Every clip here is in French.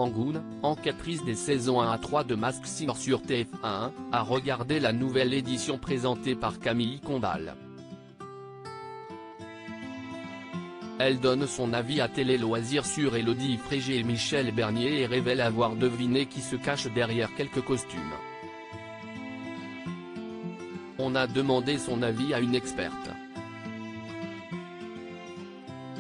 Angoune, enquêtrice des saisons 1 à 3 de Masked Singer sur TF1, a regardé la nouvelle édition présentée par Camille Combal. Elle donne son avis à Télé Loisirs sur Élodie Frégé et Michel Bernier et révèle avoir deviné qui se cache derrière quelques costumes. On a demandé son avis à une experte.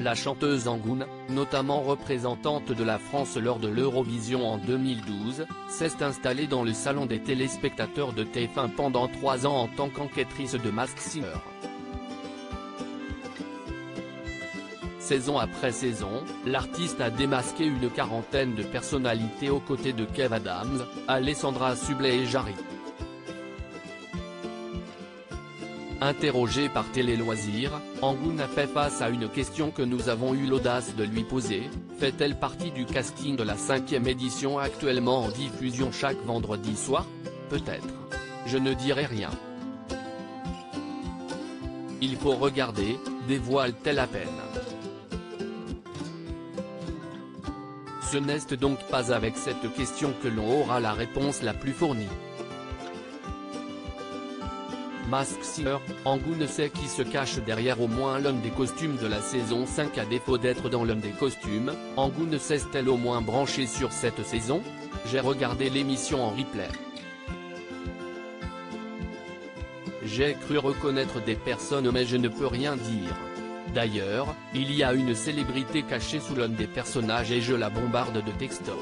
La chanteuse Angoune, notamment représentante de la France lors de l'Eurovision en 2012, s'est installée dans le salon des téléspectateurs de TF1 pendant 3 ans en tant qu'enquêtrice de Masked Singer. Saison après saison, l'artiste a démasqué une quarantaine de personnalités aux côtés de Kev Adams, Alessandra Sublet et Jarry. Interrogée par Télé Loisirs, Angoune a fait face à une question que nous avons eu l'audace de lui poser: fait-elle partie du casting de la 5e édition actuellement en diffusion chaque vendredi soir? Peut-être. Je ne dirai rien. Il faut regarder, dévoile-t-elle à peine. Ce n'est donc pas avec cette question que l'on aura la réponse la plus fournie. Masked Singer, Angoune sait qui se cache derrière au moins l'un des costumes de la saison 5. À défaut d'être dans l'un des costumes, Angoune s'est-elle au moins branchée sur cette saison? J'ai regardé l'émission en replay. J'ai cru reconnaître des personnes mais je ne peux rien dire. D'ailleurs, il y a une célébrité cachée sous l'un des personnages et je la bombarde de textos.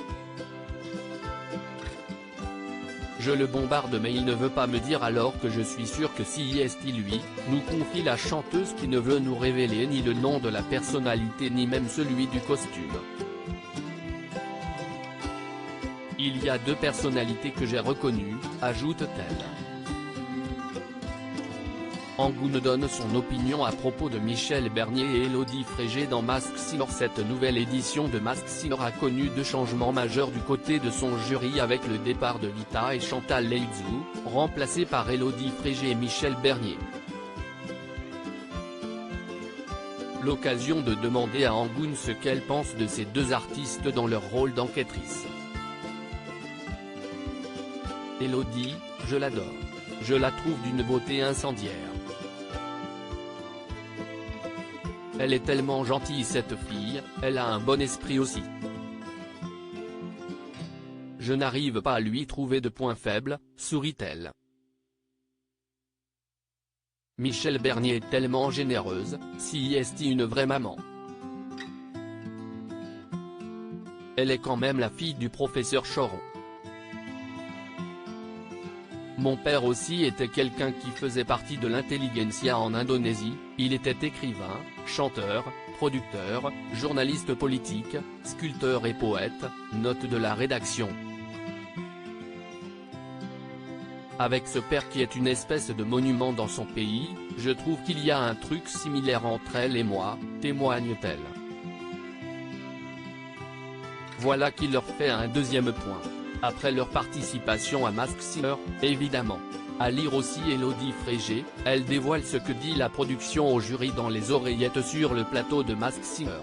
Je le bombarde mais il ne veut pas me dire, alors que je suis sûr que si est lui, nous confie la chanteuse qui ne veut nous révéler ni le nom de la personnalité ni même celui du costume. Il y a 2 personnalités que j'ai reconnues, ajoute-t-elle. Angoune donne son opinion à propos de Michel Bernier et Élodie Frégé dans Masked Singer. Cette nouvelle édition de Masked Singer a connu 2 changements majeurs du côté de son jury, avec le départ de Lita et Chantal Leizou, remplacés par Élodie Frégé et Michel Bernier. L'occasion de demander à Angoune ce qu'elle pense de ces 2 artistes dans leur rôle d'enquêtrice. Élodie, je l'adore. Je la trouve d'une beauté incendiaire. Elle est tellement gentille cette fille, elle a un bon esprit aussi. Je n'arrive pas à lui trouver de points faibles, sourit-elle. Michel Bernier est tellement généreuse, si est une vraie maman. Elle est quand même la fille du professeur Choron. Mon père aussi était quelqu'un qui faisait partie de l'intelligentsia en Indonésie, il était écrivain, chanteur, producteur, journaliste politique, sculpteur et poète, note de la rédaction. Avec ce père qui est une espèce de monument dans son pays, je trouve qu'il y a un truc similaire entre elle et moi, témoigne-t-elle. Voilà qui leur fait un 2e point. Après leur participation à Masked Singer, évidemment. À lire aussi Élodie Frégé, elle dévoile ce que dit la production au jury dans les oreillettes sur le plateau de Masked Singer.